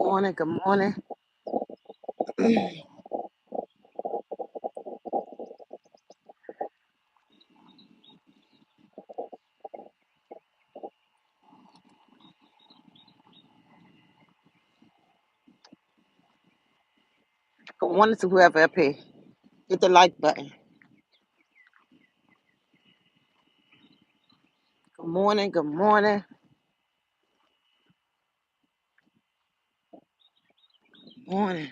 Morning, good morning. Good morning to whoever up here. Hit the like button. Good morning, good morning, morning.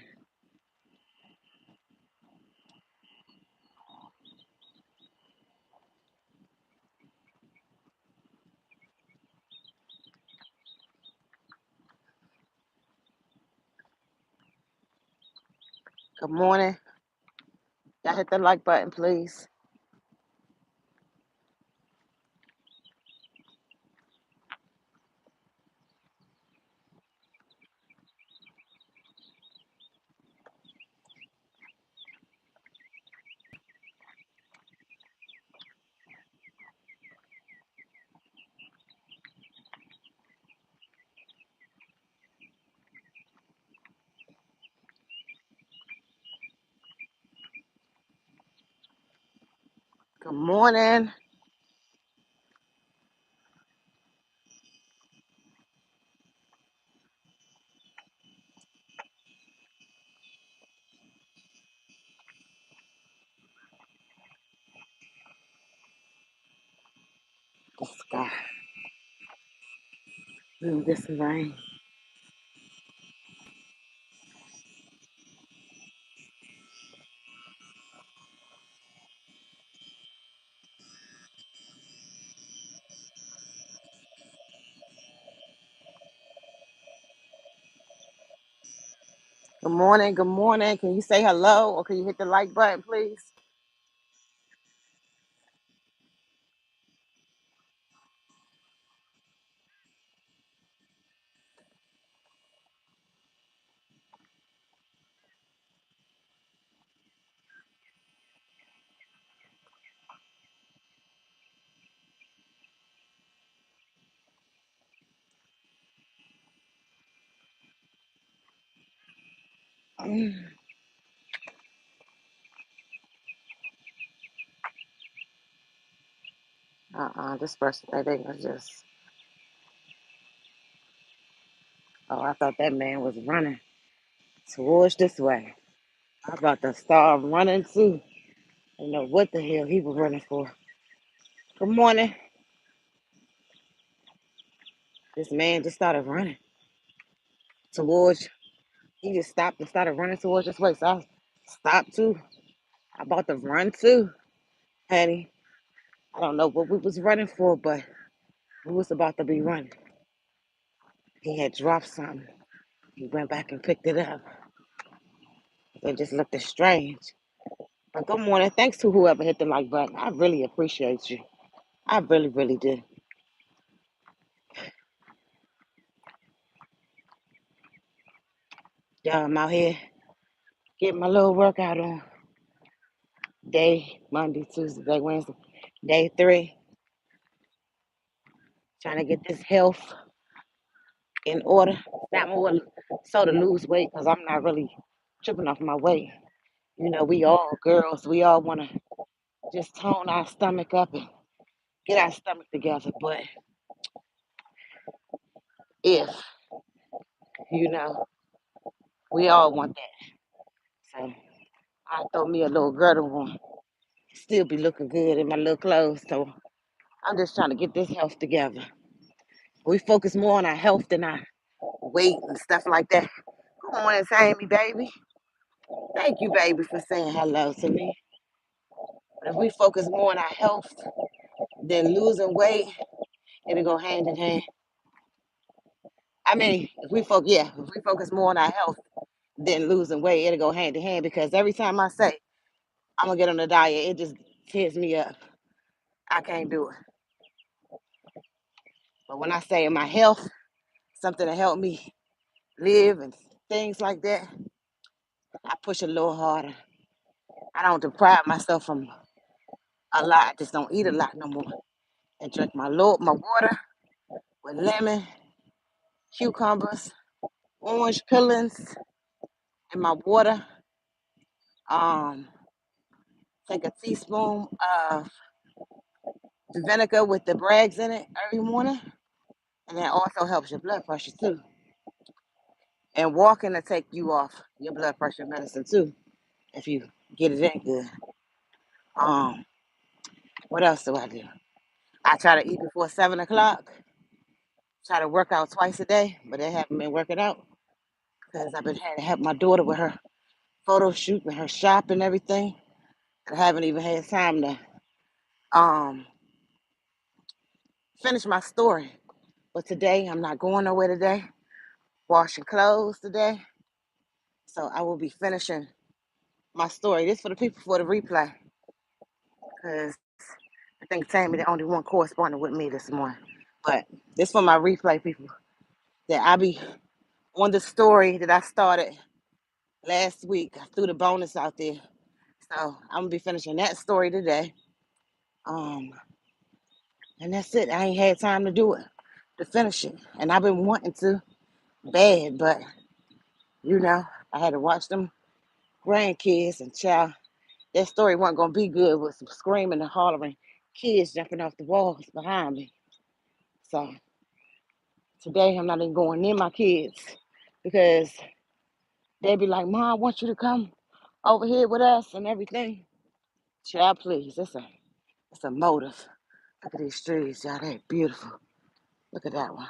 Good morning. Y'all hit the like button, please. Good morning. The sky. Ooh, get some rain. Good morning, good morning. Can you say hello or can you hit the like button, please? This person, I think was just, oh, I thought that man was running towards this way. I'm about to start running too. I don't know what the hell he was running for. Good morning. This man just started running towards, he just stopped and started running towards this way. So I stopped too. I about to run too, honey. I don't know what we was running for, but we was about to be running. He had dropped something. He went back and picked it up. It just looked strange. But good morning. Thanks to whoever hit the like button. I really appreciate you. I really, really did. Yeah, I'm out here getting my little workout on. Day, Monday, Tuesday, Wednesday. Day 3. Trying to get this health in order. Not more so to lose weight because I'm not really tripping off my weight. You know, we all girls, we all want to just tone our stomach up and get our stomach together. But if, you know, we all want that. So I throw me a little girdle on, still be looking good in my little clothes. So I'm just trying to get this health together. We focus more on our health than our weight and stuff like that. Come on and say me, baby. Thank you, baby, for saying hello to me. If we focus more on our health than losing weight, it'll go hand in hand. I mean, if we focus more on our health than losing weight, it'll go hand in hand because every time I say I'm gonna get on the diet, it just tears me up. I can't do it. But when I say my health, something to help me live and things like that, I push a little harder. I don't deprive myself from a lot. I just don't eat a lot no more. And drink my water with lemon, cucumbers, orange peelings in my water. Um, take a teaspoon of vinegar with the brags in it every morning, and that also helps your blood pressure too. And walking to take you off your blood pressure medicine too, if you get it in good. Um, what else do I do? I try to eat before 7 o'clock. Try to work out twice a day, but I haven't been working out because I've been having to help my daughter with her photo shoot and her shop and everything. I haven't even had time to um finish my story. But today I'm not going nowhere today. Washing clothes today. So I will be finishing my story. This for the people for the replay. Because I think Tammy the only one corresponding with me this morning. But this for my replay people. That I be on the story that I started last week. I threw the bonus out there. So I'm gonna be finishing that story today. Um, and that's it. I ain't had time to do it, to finish it. And I've been wanting to bad, but you know, I had to watch them grandkids and child. That story wasn't gonna be good with some screaming and hollering kids jumping off the walls behind me. So today I'm not even going near my kids because they be like, Mom, I want you to come over here with us and everything. Child, please. It's a motive. Look at these trees, y'all. They're beautiful. Look at that one.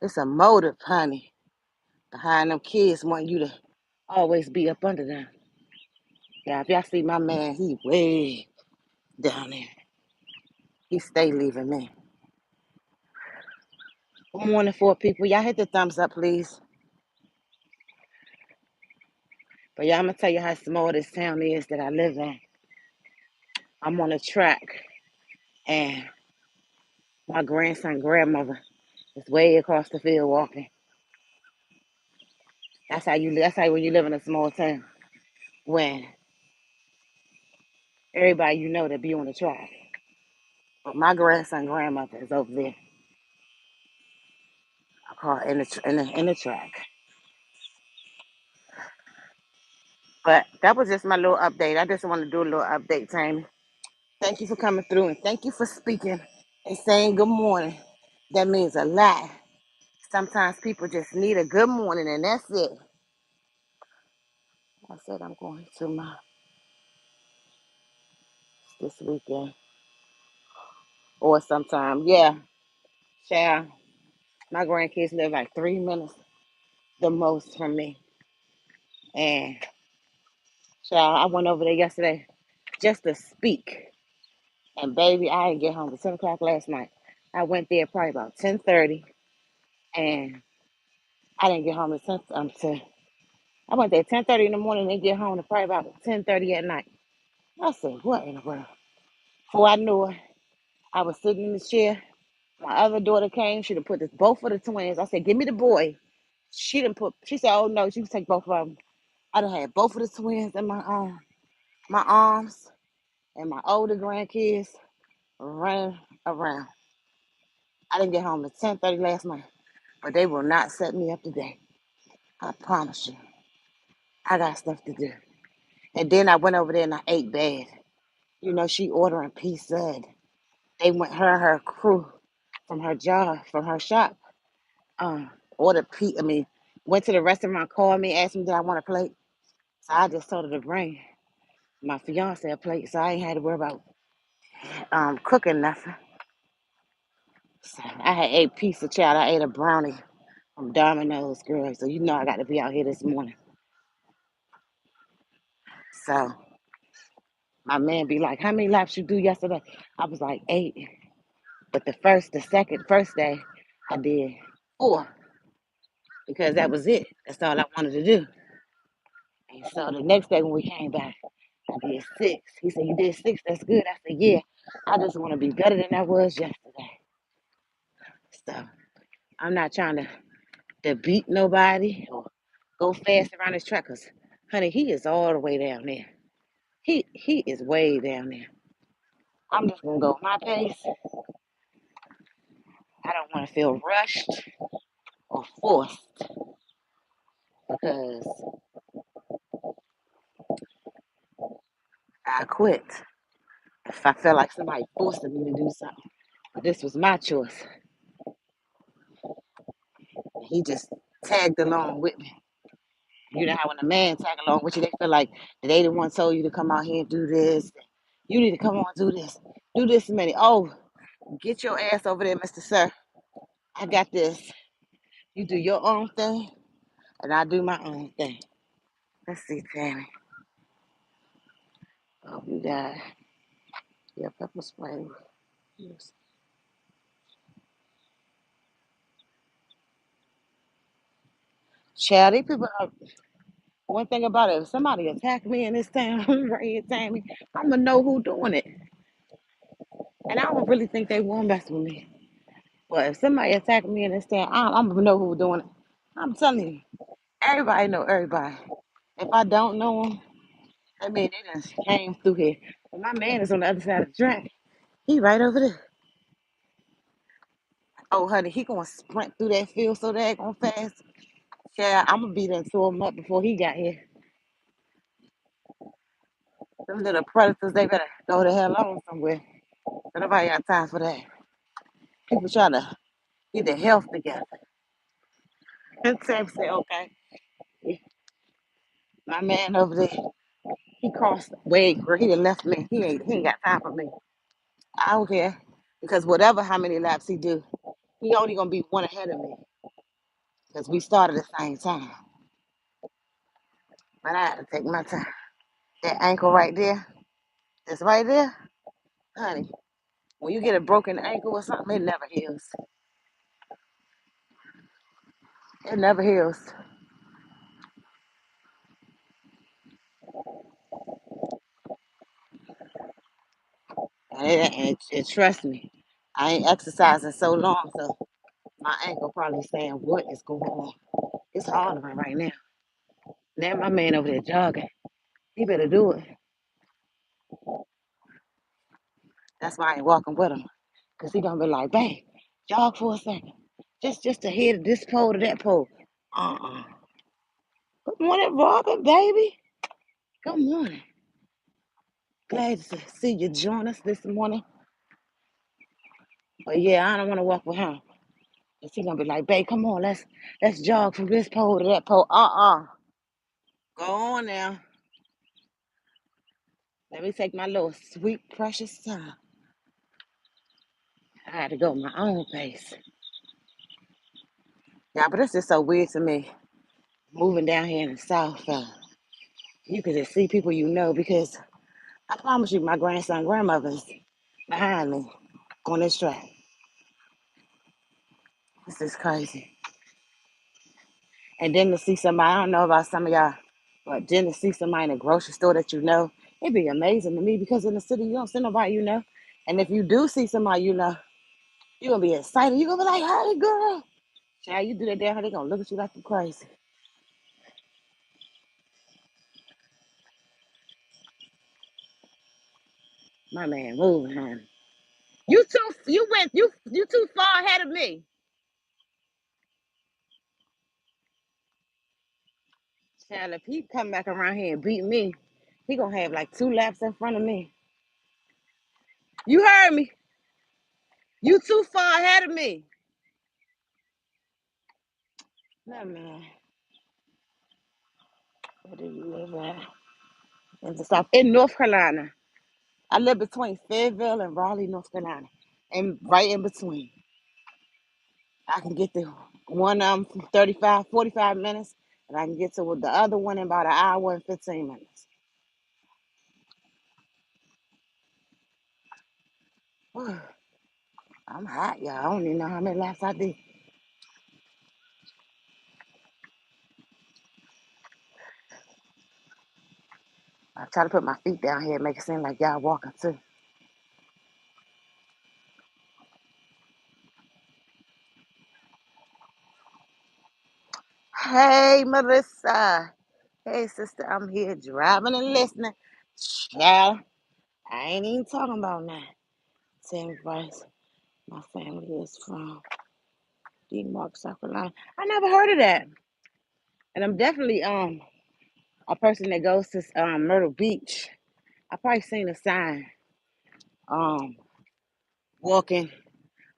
It's a motive, honey, behind them kids wanting you to always be up under them. Yeah, if y'all see my man, he way down there. He stay leaving me. Good morning, four people. Y'all hit the thumbs up, please. But y'all, I'm going to tell you how small this town is that I live in. I'm on a track, and my grandson, grandmother is way across the field walking. That's how when you live in a small town. When everybody you know that be on the track. But my grandson, grandmother is over there. I call it in the track. But that was just my little update. I just want to do a little update, Tammy. Thank you for coming through and thank you for speaking and saying good morning. That means a lot. Sometimes people just need a good morning and that's it. I said I'm going to my this weekend or sometime. Yeah, child. My grandkids live like 3 minutes the most from me. And child, I went over there yesterday just to speak. And baby, I didn't get home till 10 o'clock last night. I went there probably about 10:30 and I didn't get home until I went there 10:30 in the morning and get home to probably about 10:30 at night. I said, what in the world? Before I knew it, I was sitting in the chair. My other daughter came. She done put both of the twins. I said, give me the boy. She said, oh no, she can take both of them. I done had both of the twins in my arms and my older grandkids running around. I didn't get home till 10:30 last night, but they will not set me up today. I promise you. I got stuff to do. And then I went over there and I ate bad. You know, she ordering pizza. And they went her and her crew from her job, from her shop. Ordered pizza. I mean, went to the restaurant, called me, asked me did I want a plate. So I just told her to bring my fiance a plate, so I ain't had to worry about cooking nothing. So I had ate pizza, child. I ate a brownie from Domino's, girl. So you know I got to be out here this morning. So my man be like, how many laps you do yesterday? I was like 8. But first day, I did 4 because that was it. That's all I wanted to do. And so the next day when we came back, I did 6. He said, you did 6? That's good. I said, yeah. I just want to be better than I was yesterday. So I'm not trying to beat nobody or go fast around this track because, honey, he is all the way down there. He is way down there. I'm just going to go my pace. I don't want to feel rushed. or forced because I quit if I felt like somebody forcing me to do something. But this was my choice. He just tagged along with me. You know how when a man tag along with you, they feel like they the one told you to come out here and do this. You need to come on and do this. Do this many. Oh, get your ass over there, Mr. Sir. I got this. You do your own thing, and I do my own thing. Let's see, Tammy. Oh, you got your pepper spray. Yes. Child, these people are, one thing about it, if somebody attack me in this town right here, Tammy, I'm gonna know who doing it. And I don't really think they want mess with me. But if somebody attack me in this town, I'm gonna know who doing it. I'm telling you, everybody know everybody. If I don't know them, I mean they just came through here. But my man is on the other side of the track. He right over there. Oh, honey, he gonna sprint through that field so daggone fast. Yeah, I'm gonna be there and throw him up before he got here. Them little predators, they better go the hell on somewhere. Nobody got time for that. People trying to get their health together. Sam said, okay, my man over there, he crossed way, he done left me. He ain't got time for me. I don't care. Because whatever how many laps he do, he only gonna be one ahead of me. Because we started at the same time. But I had to take my time. That ankle right there, that's right there, honey. When you get a broken ankle or something, it never heals. It never heals. And trust me, I ain't exercising so long, so my ankle probably saying, what is going on? It's hard on right now. Now my man over there jogging. He better do it. That's why I ain't walking with him. Cause he gonna be like, bang, jog for a second. Just to hit this pole to that pole. Uh-uh. Good morning, Robin, baby. Good morning. Glad to see you join us this morning. But yeah, I don't want to walk with him. Cause he gonna be like, babe, come on, let's jog from this pole to that pole. Uh-uh. Go on now. Let me take my little sweet, precious time. I had to go my own pace. Yeah, but it's just so weird to me. Moving down here in the South, you can just see people you know because I promise you, my grandson, grandmother's behind me on this track. This is crazy. And then to see somebody, I don't know about some of y'all, but then to see somebody in a grocery store that you know, it'd be amazing to me because in the city, you don't see nobody you know. And if you do see somebody you know, you're going to be excited. You're going to be like, hey, girl. Child, you do that down here, they're going to look at you like you crazy. My man moving, honey. You too far ahead of me. Child, if he come back around here and beat me, he gonna have like 2 laps in front of me. You heard me. You too far ahead of me. No man. Where do you live at? In the South, in North Carolina. I live between Fayetteville and Raleigh, North Carolina, and right in between. I can get to one 35, 45 minutes, and I can get to the other one in about an hour and 15 minutes. I'm hot, y'all. I don't even know how many laps I did. I try to put my feet down here and make it seem like y'all walking too. Hey, Melissa. Hey, sister. I'm here driving and listening. Child, I ain't even talking about that. Same price my family is from. Denmark, South Carolina. I never heard of that. And I'm definitely a person that goes to Myrtle Beach. I probably seen a sign um walking.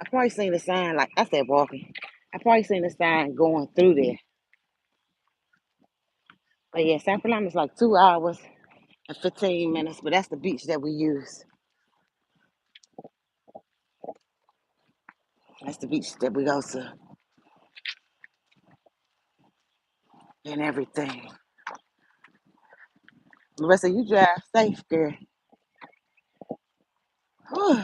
I probably seen a sign like I said walking. I probably seen a sign going through there. But yeah, South Carolina is like 2 hours and 15 minutes. But that's the beach that we use. That's the beach that we go to and everything. Marissa, you drive safe, girl. Whew.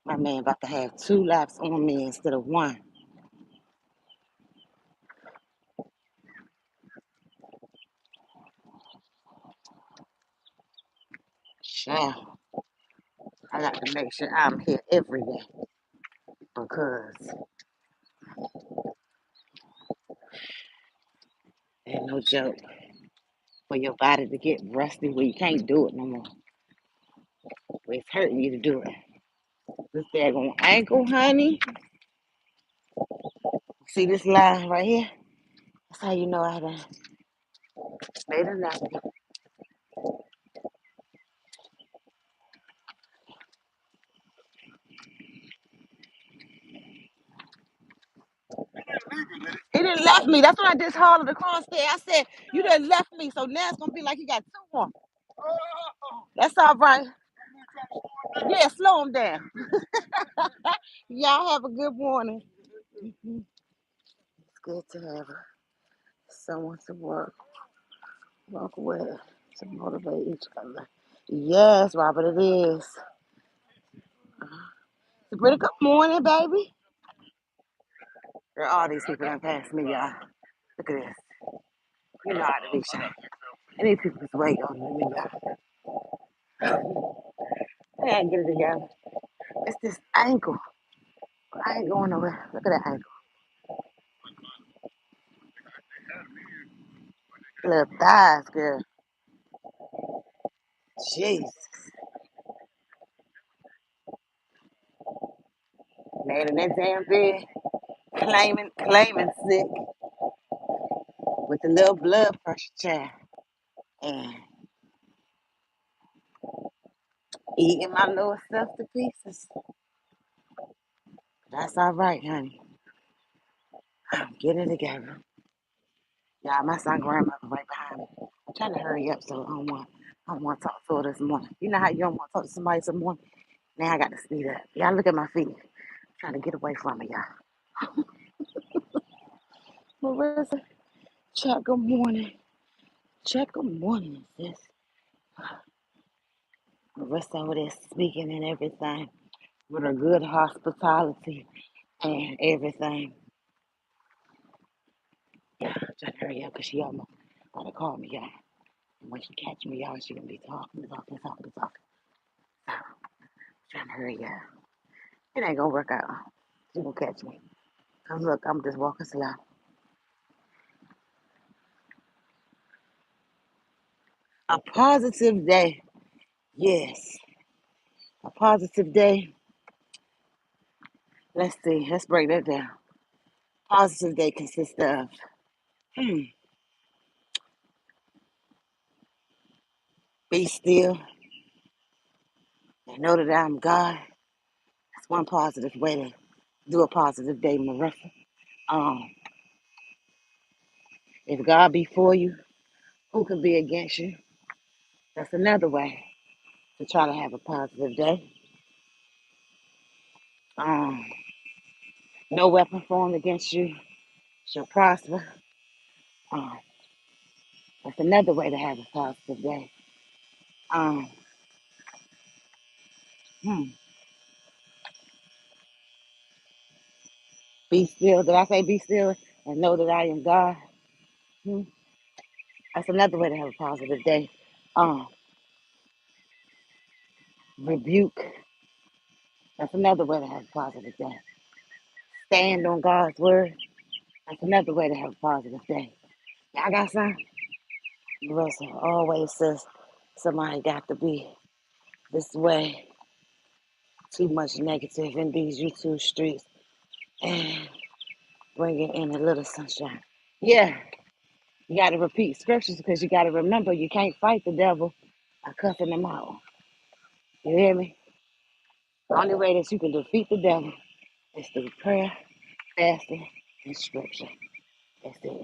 My man about to have 2 laps on me instead of one. Sure. I got to make sure I'm here every day because ain't no joke for your body to get rusty where you can't do it no more. Where it's hurting you to do it. This daggone ankle, honey. See this line right here? That's how you know I done made a nap. He didn't left me. That's when I just hollered across there. I said, you done left me. So now it's gonna be like you got two more. That's all right. Yeah, slow him down. Y'all have a good morning. It's good to have someone to walk with, to motivate each other. Yes, Robert, it is. Sabrina, good morning, baby. Girl, all these people done passed me, y'all. Look at this. You know how to be shy. And these people is way older than me, y'all. I can't get it together. It's this ankle. I ain't going nowhere. Look at that ankle. Little thighs, girl. Jeez. Laying in that damn bed, claiming sick with the little blood pressure child. And eating my little stuff to pieces. That's all right, honey. I'm getting it together. Yeah, my son grandmother right behind me. I'm trying to hurry up so I don't want to talk to her this morning. You know how you don't want to talk to somebody some morning? Now I got to speed up. Y'all look at my feet. I'm trying to get away from me, y'all. Marissa, check good morning. Check good morning, sis. Marissa over there speaking and everything with her good hospitality and everything. Yeah, I'm trying to hurry up because she almost about to call me, y'all. And when she catch me, y'all, she gonna be talking. So, trying to hurry up. It ain't gonna work out. She gonna catch me. Cause look, I'm just walking slow. A positive day. Yes. A positive day. Let's see. Let's break that down. Positive day consists of hmm, be still and know that I'm God. That's one positive way to do a positive day, Marissa. Um, if God be for you, who can be against you? That's another way to try to have a positive day. Um, no weapon formed against you shall prosper. Um, that's another way to have a positive day. Um, hmm, be still. Did I say be still and know that I am God? Hmm, that's another way to have a positive day. Um, rebuke. That's another way to have a positive day. Stand on God's word. That's another way to have a positive day. Y'all got some? Russell always says somebody got to be this way Too much negative in these YouTube streets and bringing in a little sunshine. Yeah, you got to repeat scriptures because you got to remember you can't fight the devil by cussing him out. You hear me? The only way that you can defeat the devil is through prayer, fasting, and scripture. That's it.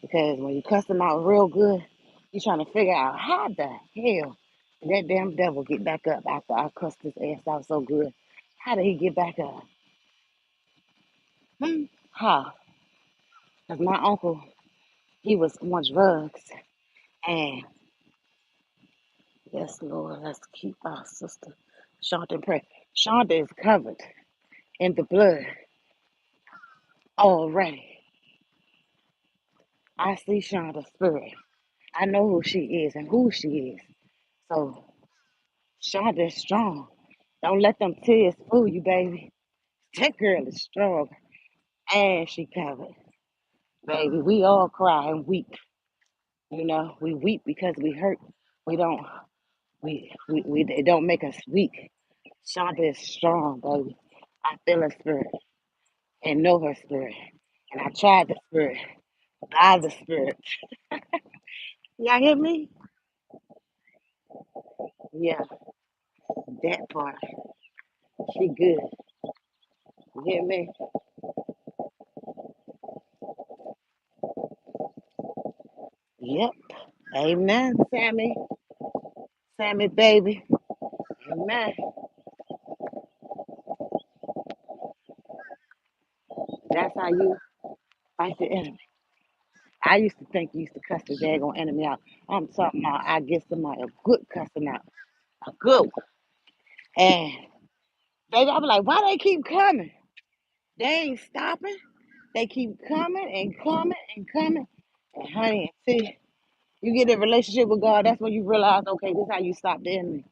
Because when you cuss him out real good, you're trying to figure out how the hell did that damn devil get back up after I cussed his ass out so good. How did he get back up? How? Because my uncle, he was on drugs. And yes, Lord, let's keep our sister Shonda in prayer. Shonda is covered in the blood already. I see Shonda's spirit. I know who she is and who she is. So Shonda is strong. Don't let them tears fool you, baby. That girl is strong and she covered. Baby, we all cry and weep. You know, we weep because we hurt. We don't, it don't make us weak. Shonda is strong, baby. I feel her spirit and know her spirit. And I tried the spirit, by the spirit. Y'all hear me? Yeah, that part. She good. You hear me? Yep. Amen, Sammy. Sammy, baby. Amen. That's how you fight the enemy. I used to think you used to cuss the daggone enemy out. I'm talking about I get somebody a good cussing out. A good one. And baby, I be like, why they keep coming? They ain't stopping. They keep coming and coming and coming. And honey, see, you get in a relationship with God, that's when you realize, okay, this is how you stop the enemy.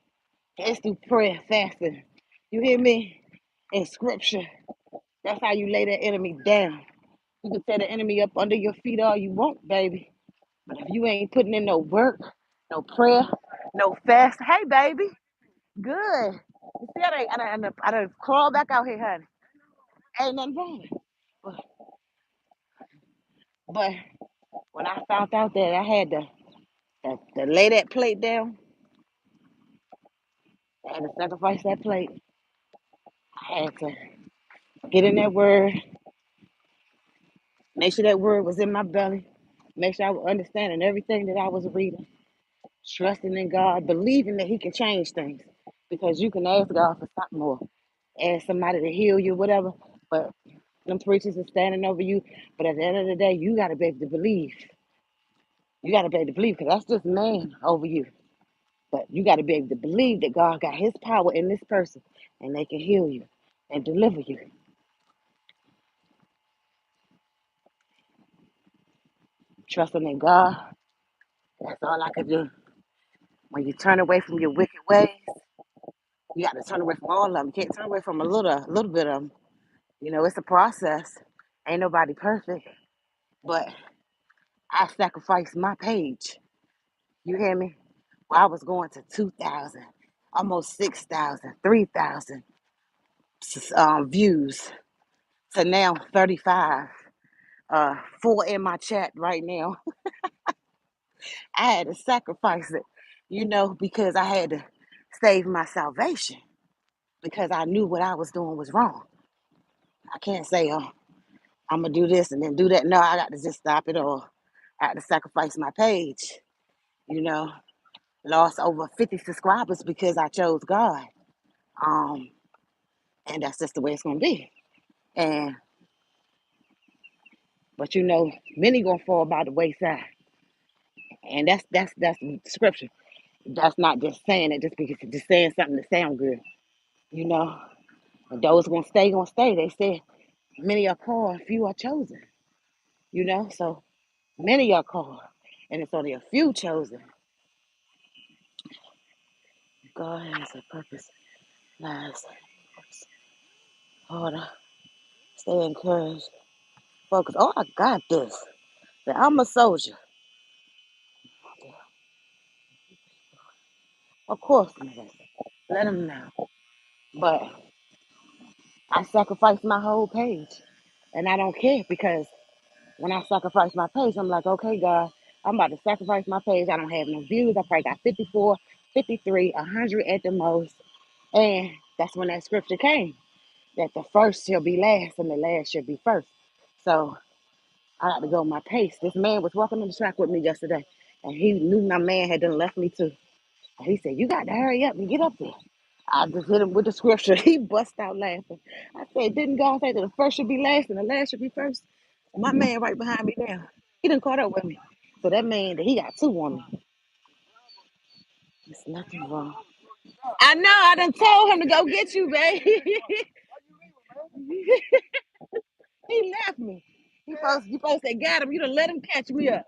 It's through prayer, fasting. You hear me? In scripture. That's how you lay that enemy down. You can tear the enemy up under your feet all you want, baby. But if you ain't putting in no work, no prayer, no fast, hey, baby, good. You see, I done crawl back out here, honey. Ain't nothing wrong. But, but when I found out that I had to lay that plate down, I had to sacrifice that plate. I had to get in that word, make sure that word was in my belly, make sure I was understanding everything that I was reading, trusting in God, believing that He can change things. Because you can ask God for something more, ask somebody to heal you, whatever. But them preachers are standing over you. But at the end of the day, you got to be able to believe. You got to be able to believe because that's just man over you. But you got to be able to believe that God got His power in this person and they can heal you and deliver you. Trusting in God, that's all I could do. When you turn away from your wicked ways, you got to turn away from all of them. You can't turn away from a little bit of them. You know, it's a process. Ain't nobody perfect. But I sacrificed my page. You hear me? Well, I was going to 2,000, almost 6,000, 3,000 views to now 35. Four in my chat right now. I had to sacrifice it, you know, because I had to save my salvation because I knew what I was doing was wrong. I can't say, oh, I'm going to do this and then do that. No, I got to just stop it all. I had to sacrifice my page, you know. Lost over 50 subscribers because I chose God. Um, and that's just the way it's gonna be. And but you know, many gonna fall by the wayside. And that's scripture. That's not just saying it just because it's just saying something to sound good. You know, and those gonna stay, gonna stay. They said many are called, few are chosen. You know, so many are called, and it's only a few chosen. God has a purpose. Lives. Hold on. Stay encouraged. Focus. Oh, I got this. I'm a soldier. Of course, let them know. But I sacrificed my whole page. And I don't care because when I sacrifice my page, I'm like, okay, God, I'm about to sacrifice my page. I don't have no views. I probably got 54, 53, 100 at the most. And that's when that scripture came that the first shall be last and the last shall be first. So I had to go my pace. This man was walking on the track with me yesterday, and he knew my man had done left me too. And he said, "You got to hurry up and get up there." I just hit him with the scripture. He bust out laughing. I said, "Didn't God say that the first should be last and the last should be first?" My man right behind me now, he done caught up with me. So that man, he got two on me. There's nothing wrong. I know. I done told him to go get you, babe. He left me. You supposed to got him. You done let him catch me up.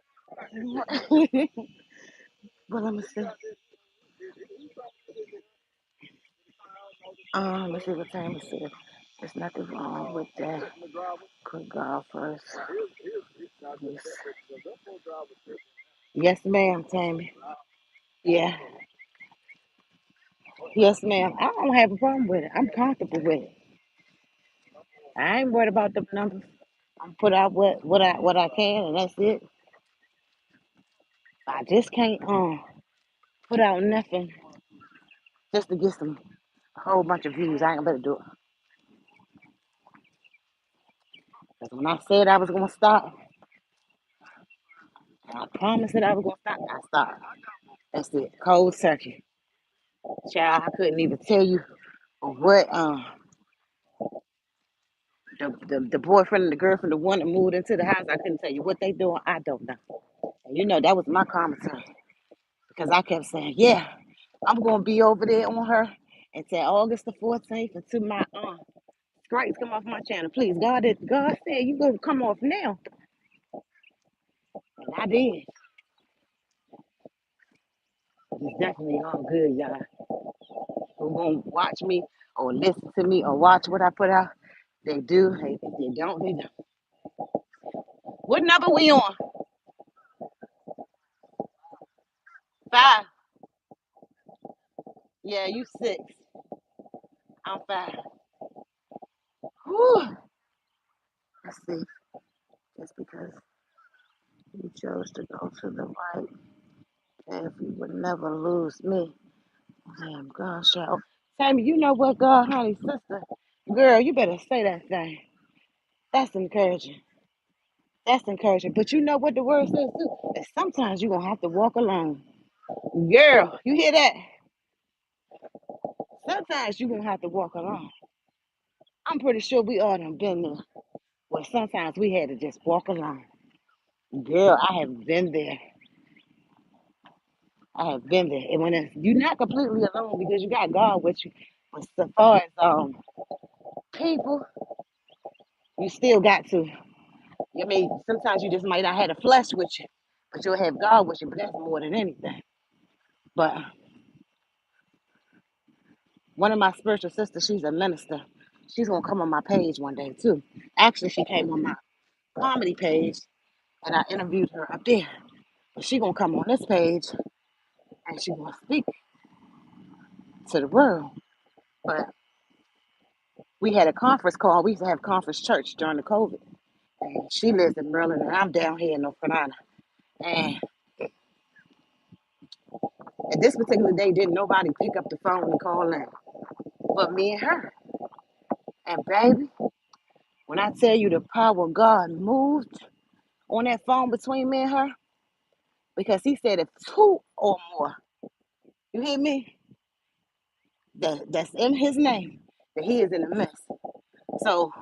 But let me see. Let's see what time it is. There's nothing wrong with that. Good God first. Yes, yes ma'am, Tammy. Yeah. Yes, ma'am. I don't have a problem with it. I'm comfortable with it. I ain't worried about the numbers. I put out what I can and that's it. I just can't put out nothing just to get some a whole bunch of views. I ain't gonna better do it. Because when I said I was gonna stop, and I promised that I was gonna stop, I stopped. That's it. Cold turkey. Child, I couldn't even tell you what the boyfriend and the girlfriend, the one that moved into the house, I couldn't tell you what they doing. I don't know. And you know that was my commentary because I kept saying, "Yeah, I'm gonna be over there on her until August the 14th until my strikes come off my channel. Please, God said you gonna come off now, and I did. It's definitely all good, y'all. Who gonna watch me or listen to me or watch what I put out? They do. Hey, if they don't, they don't. What number we on? Five. Yeah, you six. I'm five. Whew. Let's see. Just because you chose to go to the right path, you would never lose me. Damn, God, shout. Tammy, you know what, God, honey, sister, girl, you better say that thing. That's encouraging. That's encouraging. But you know what the word says too? That sometimes you're gonna have to walk alone. Girl, you hear that? Sometimes you're gonna have to walk alone. I'm pretty sure we all done been there. Where sometimes we had to just walk alone. Girl, I have been there. I have been there. And you're not completely alone because you got God with you. But as far as people, you still got to. I mean, sometimes you just might not have the flesh with you, but you'll have God with you. But that's more than anything. But one of my spiritual sisters, she's a minister. She's gonna come on my page one day too. Actually, she came on my comedy page, and I interviewed her up there. But she gonna come on this page, and she gonna speak to the world. But we had a conference call. We used to have conference church during the COVID. And she lives in Maryland, and I'm down here in North Carolina. And at this particular day, didn't nobody pick up the phone and call in but me and her. And baby, when I tell you the power of God moved on that phone between me and her, because he said if two or more, you hear me, that's in his name, that he is in the midst. So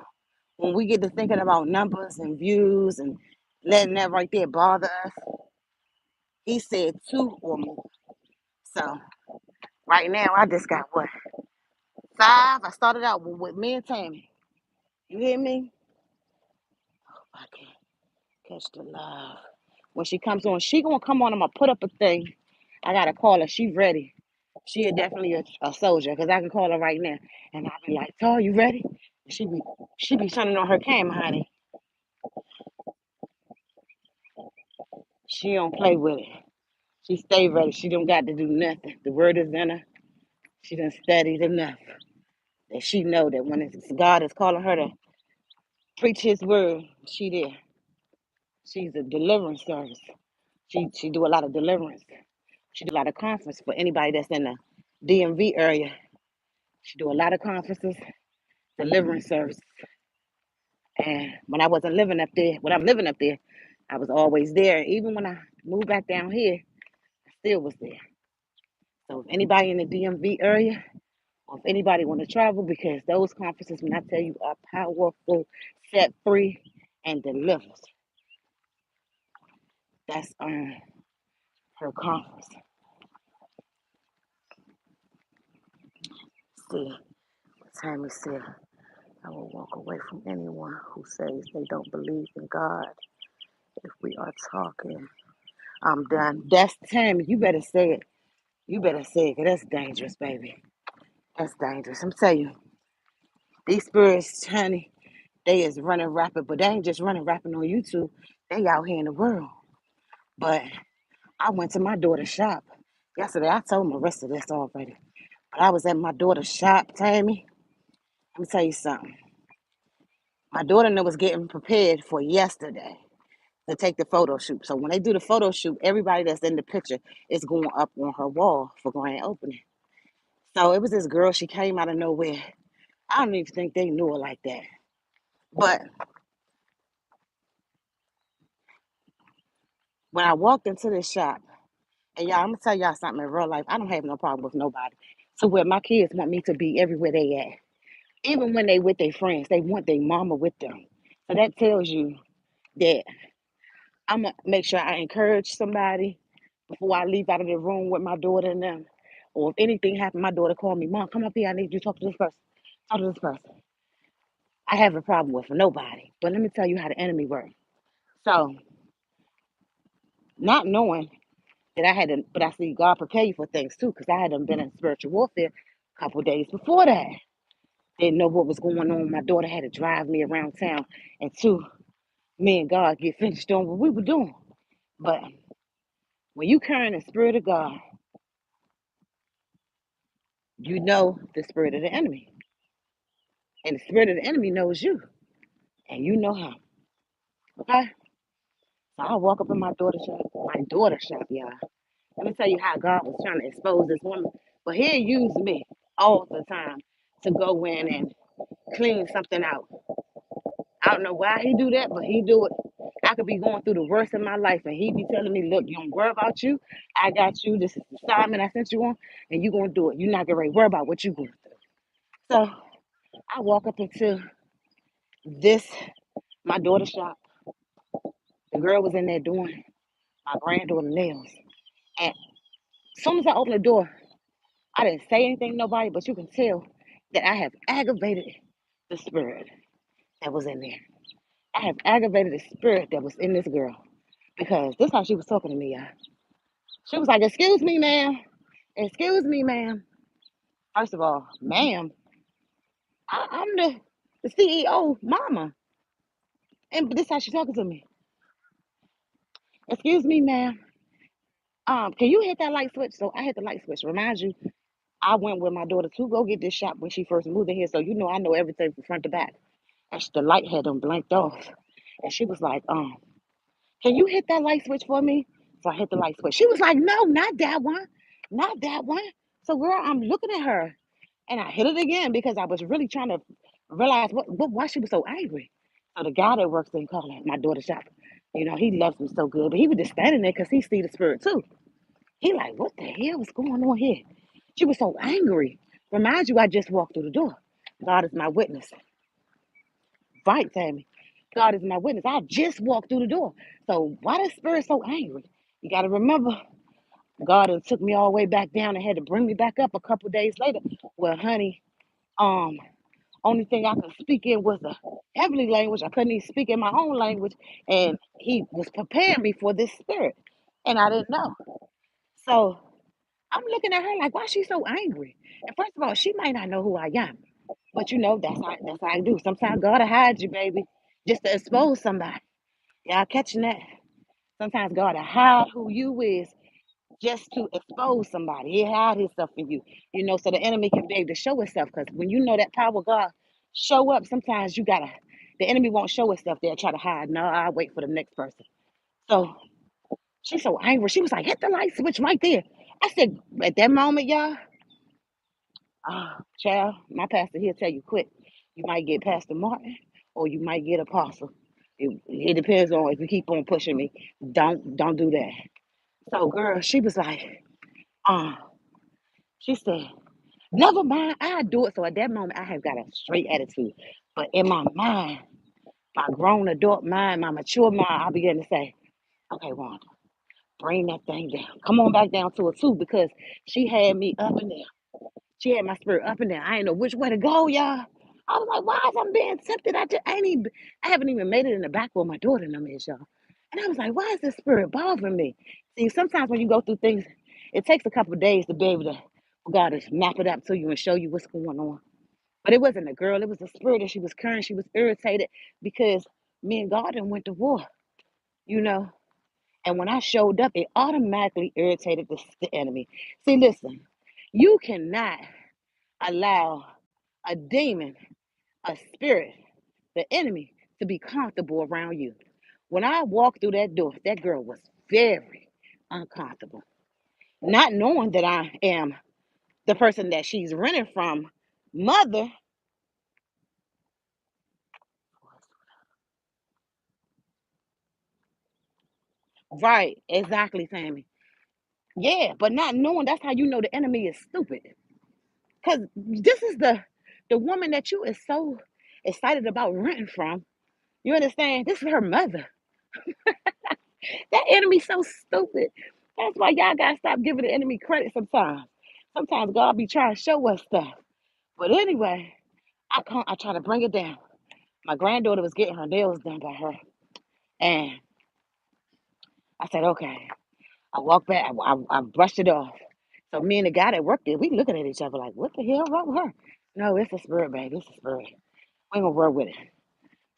when we get to thinking about numbers and views and letting that right there bother us, he said two or more. So right now, I just got what? Five. I started out with me and Tammy. You hear me? I can't catch the love. When she comes on, she gonna come on. I'm gonna put up a thing. I gotta call her. She ready. She is definitely a soldier because I can call her right now, and I'll be like, "Tar, you ready?" She be turning on her camera, honey. She don't play with it. She stay ready. She don't got to do nothing. The word is in her. She done studied enough. that she know that when God is calling her to preach His word, she there. She's a deliverance service. She do a lot of deliverance. She do a lot of conference for anybody that's in the DMV area. She do a lot of conferences, deliverance service. And when I wasn't living up there, when I'm living up there, I was always there. Even when I moved back down here, I still was there. So if anybody in the DMV area, or if anybody want to travel, because those conferences, when I tell you, are powerful, set free, and delivers. That's her conference. See, Tammy said, I will walk away from anyone who says they don't believe in God. If we are talking, I'm done. That's Tammy. You better say it. You better say it, 'cause that's dangerous, baby. That's dangerous. I'm telling you, these spirits, honey, they is running rapid, but they ain't just running rapid on YouTube. They out here in the world. But I went to my daughter's shop yesterday. I told Marissa this already. But I was at my daughter's shop, Tammy. Let me tell you something. My daughter was getting prepared for yesterday to take the photo shoot. So when they do the photo shoot, everybody that's in the picture is going up on her wall for grand opening. So it was this girl, she came out of nowhere. I don't even think they knew her like that. But when I walked into the shop, and y'all, I'm gonna tell y'all something in real life. I don't have no problem with nobody. So where my kids want me to be everywhere they at. Even when they with their friends, they want their mama with them. So that tells you that I'm gonna make sure I encourage somebody before I leave out of the room with my daughter and them. Or if anything happened, my daughter called me, Mom, come up here. I need you to talk to this person. Talk to this person. I have a problem with nobody. But let me tell you how the enemy works. So, not knowing that I had to, but I see God prepare you for things too, because I had done been in spiritual warfare a couple of days before that. Didn't know what was going on. My daughter had to drive me around town, and two, me and God get finished doing what we were doing. But when you carry the spirit of God, you know the spirit of the enemy. And the spirit of the enemy knows you. And you know him. Okay? So I walk up in my daughter's shop, y'all. Let me tell you how God was trying to expose this woman. But he'll use me all the time to go in and clean something out. I don't know why he do that, but he do it. I could be going through the worst of my life, and he be telling me, "Look, you don't worry about you. I got you. This is the assignment I sent you on, and you gonna do it. You're not gonna worry about what you going through." So I walk up into this my daughter's shop. The girl was in there doing my granddaughter nails, and as soon as I opened the door, I didn't say anything to nobody, but you can tell that I have aggravated the spirit that was in there. I have aggravated the spirit that was in this girl because this is how she was talking to me, y'all. She was like, "Excuse me, ma'am. Excuse me, ma'am." First of all, ma'am, I'm the CEO, mama. And this is how she talking to me. "Excuse me, ma'am. Can you hit that light switch?" So I hit the light switch. Remind you, I went with my daughter to go get this shop when she first moved in here. So you know I know everything from front to back. And the light had them blanked off. And she was like, can you hit that light switch for me? So I hit the light switch. She was like, no, not that one. Not that one. So girl, I'm looking at her. And I hit it again because I was really trying to realize why she was so angry. So the guy that works in called my daughter's shop, he loves me so good, but he was just standing there because he see the spirit too. He like, what the hell is going on here? She was so angry. Remind you, I just walked through the door. God is my witness. Right, Tammy. God is my witness. I just walked through the door. So why the spirit so angry? You got to remember, God had took me all the way back down and had to bring me back up a couple days later. Well, honey, um, only thing I could speak in was a heavenly language. I couldn't even speak in my own language, and He was preparing me for this spirit, and I didn't know. So I'm looking at her like, why is she so angry? And first of all, she might not know who I am, but that's how I do. Sometimes God will hide you, baby, just to expose somebody. Y'all catching that? Sometimes God will hide who you is just to expose somebody. He hide himself in you, so the enemy can be able to show itself. Because when you know that power of God show up, sometimes the enemy won't show itself. They'll try to hide. No, I'll wait for the next person. So she's so angry. She was like, hit the light switch right there. I said, at that moment, y'all, child, my pastor, he'll tell you quick. You might get Pastor Martin or you might get Apostle. It depends on if you keep on pushing me. Don't do that. So, girl, she was like, uh, she said, never mind, I do it. So at that moment, I have got a straight attitude. But in my mind, my grown adult mind, my mature mind, I began to say, okay, Wanda, bring that thing down. Come on back down to a two because she had me up and down. She had my spirit up and down. I didn't know which way to go, y'all. I was like, why is I'm being tempted? I haven't even made it in the back where my daughter and them is, y'all. And I was like, why is this spirit bothering me? See, sometimes when you go through things, it takes a couple of days to be able to, for God to map it up to you and show you what's going on. But it wasn't a girl, it was a spirit that she was carrying. She was irritated because me and God done went to war, you know. And when I showed up, it automatically irritated the enemy. See, listen, you cannot allow a demon, a spirit, the enemy to be comfortable around you. When I walked through that door, that girl was very uncomfortable. Not knowing that I am the person that she's running from, mother. Right, exactly, Tammy. Yeah, but not knowing, that's how you know the enemy is stupid. Because this is the woman that you is so excited about renting from. You understand? This is her mother. That enemy so stupid. That's why y'all gotta stop giving the enemy credit sometimes. Sometimes God be trying to show us stuff. But anyway, I try to bring it down. My granddaughter was getting her nails done by her. And I said, okay. I walked back, I brushed it off. So me and the guy that worked there, we looking at each other like, what the hell wrong with her? No, it's a spirit, baby. It's a spirit. We ain't gonna work with it.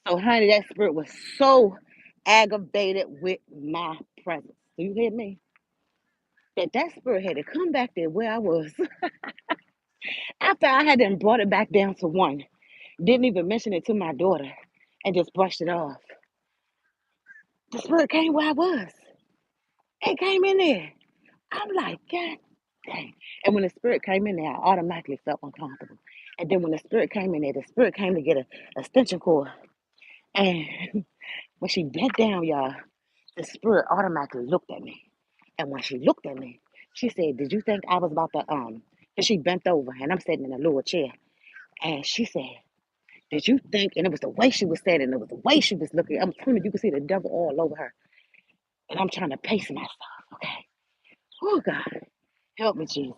So, honey, that spirit was so aggravated with my presence. Do you hear me? That spirit had to come back there where I was. After I had then brought it back down to one, didn't even mention it to my daughter, and just brushed it off. The spirit came where I was. It came in there. I'm like, God dang. And when the spirit came in there, I automatically felt uncomfortable. And then when the spirit came in there, the spirit came to get a extension cord. And when she bent down, y'all, the spirit automatically looked at me. And when she looked at me, she said, did you think I was about to and she bent over and I'm sitting in a little chair. And she said, did you think, and it was the way she was saying, and it was the way she was looking. I'm telling you, you could see the devil all over her. And I'm trying to pace myself. Okay. Oh God, help me, Jesus.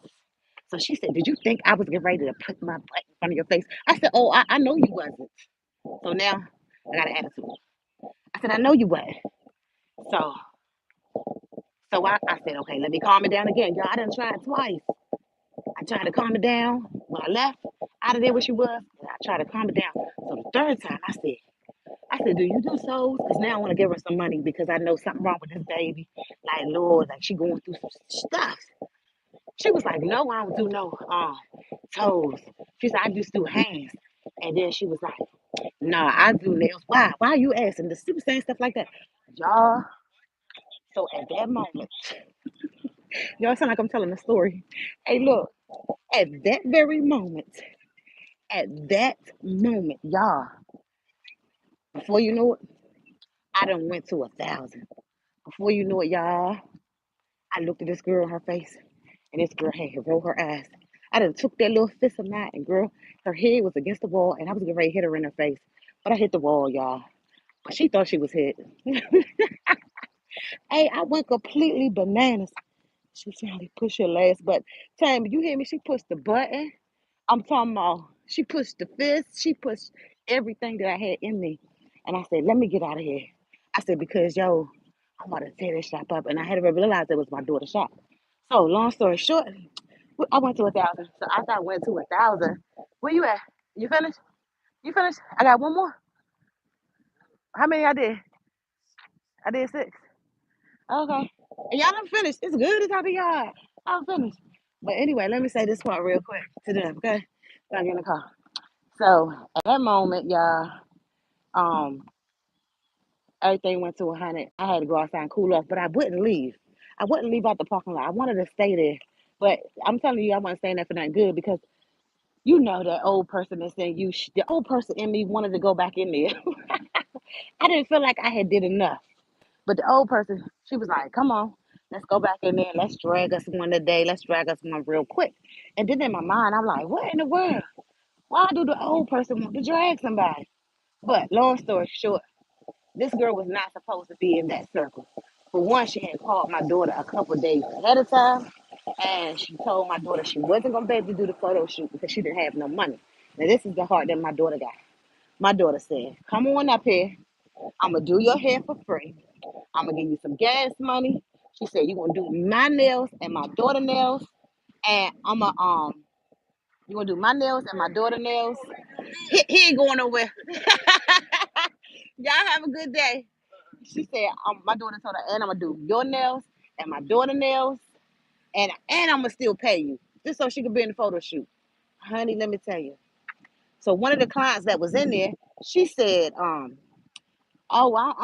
So she said, did you think I was getting ready to put my butt in front of your face? I said, oh, I know you wasn't. So now I got an attitude. I said, I know you wasn't. So I said, okay, let me calm it down again. Y'all, I done tried twice. I tried to calm it down when I left out of there where she was, and I tried to calm it down. So the third time I said, do you do souls? Because now I want to give her some money because I know something wrong with this baby. Like, Lord, like she going through some stuff. She was like, no, I don't do no toes. She said, I just do hands. And then she was like, nah, I do nails. Why? Why are you asking? The super saying stuff like that. Y'all, so at that moment, y'all sound like I'm telling a story. Hey, look, at that very moment, y'all, before you know it, I done went to 1,000. Before you know it, y'all, I looked at this girl in her face, and this girl had rolled her eyes. I done took that little fist of mine, and girl, her head was against the wall, and I was getting ready to hit her in her face. But I hit the wall, y'all. But she thought she was hit. Hey, I went completely bananas. She finally pushed her last button. Tammy, you hear me? She pushed the button. I'm talking about, she pushed the fist. She pushed everything that I had in me. And I said, let me get out of here. I said, because, yo, I'm about to tear this shop up. And I had to realize it was my daughter's shop. So, long story short, I went to 1,000. So, after I went to 1,000, where you at? You finished? You finished? I got one more. How many I did? I did 6. Okay. And y'all done finished. It's good to talk to y'all. I'm finished. But anyway, let me say this part real quick to them, okay? Back in the car. So at that moment, y'all, um, everything went to 100. I had to go outside and cool off, but I wouldn't leave. I wouldn't leave out the parking lot. I wanted to stay there. But I'm telling you, I wasn't staying there for nothing good because you know that old person that's in you, the old person in me wanted to go back in there. I didn't feel like I had did enough. But the old person, she was like, come on, let's go back in there. Let's drag us one today. Let's drag us one real quick. And then in my mind, I'm like, what in the world? Why do the old person want to drag somebody? But long story short, this girl was not supposed to be in that circle. For one, she had called my daughter a couple of days ahead of time, and she told my daughter she wasn't gonna be able to do the photo shoot because she didn't have no money. Now this is the heart that my daughter got. My daughter said, "Come on up here. I'm gonna do your hair for free. I'm gonna give you some gas money." She said, "You're gonna do my nails and my daughter nails, and you're gonna do my nails and my daughter nails." He ain't going nowhere. Y'all have a good day. She said, my daughter told her, and I'm gonna do your nails and my daughter nails, and I'm gonna still pay you just so she could be in the photo shoot. Honey, let me tell you. So one of the clients that was in there, she said, oh, well,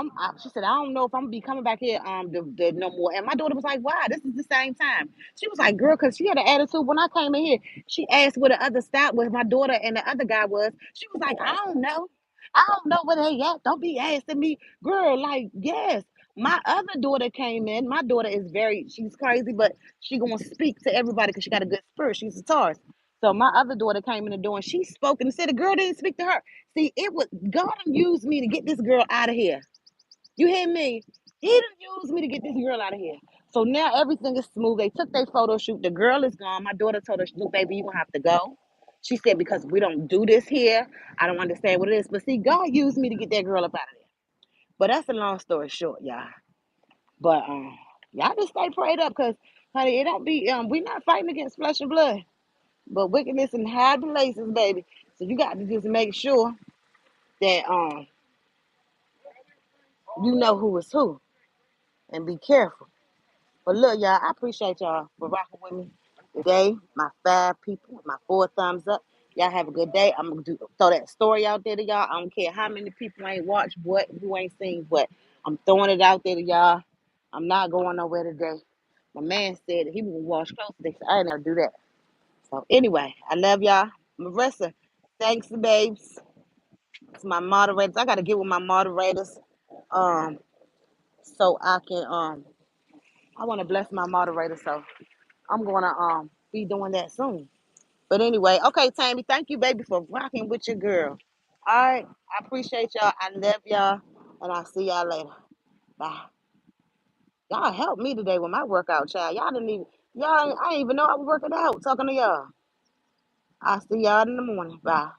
she said, I don't know if I'm gonna be coming back here no more. And my daughter was like, why? This is the same time. She was like, girl, because she had an attitude when I came in here. She asked where the other stop was, my daughter and the other guy was. She was like, I don't know. I don't know where they at. Don't be asking me. Girl, like, yes. My other daughter came in. My daughter is she's crazy, but she gonna speak to everybody because she got a good spirit. She's a Taurus. So my other daughter came in the door and she spoke and said the girl didn't speak to her. See, it was God used me to get this girl out of here. You hear me? He done used me to get this girl out of here. So now everything is smooth. They took their photo shoot. The girl is gone. My daughter told her, look, baby, you're gonna have to go. She said, because we don't do this here. I don't understand what it is. But see, God used me to get that girl up out of there. But that's a long story short, y'all. But y'all just stay prayed up because honey, it don't be we not fighting against flesh and blood, but wickedness in high places, baby. So you got to just make sure that you know who is who and be careful. But look, y'all, I appreciate y'all for rocking with me today. My 5 people, with my 4 thumbs up. Y'all have a good day. I'm gonna throw that story out there to y'all. I don't care how many people ain't watched what, who ain't seen what. I'm throwing it out there to y'all. I'm not going nowhere today. My man said he would wash clothes today, so I ain't never do that. So anyway, I love y'all. Marissa, thanks, babes. It's my moderators. I gotta get with my moderators. Um, so I can I want to bless my moderator, so I'm gonna be doing that soon. But anyway, okay, Tammy, thank you, baby, for rocking with your girl. All right, I appreciate y'all. I love y'all, and I'll see y'all later. Bye. Y'all helped me today with my workout, child. Y'all, I didn't even know I was working out. Talking to y'all. I'll see y'all in the morning. Bye.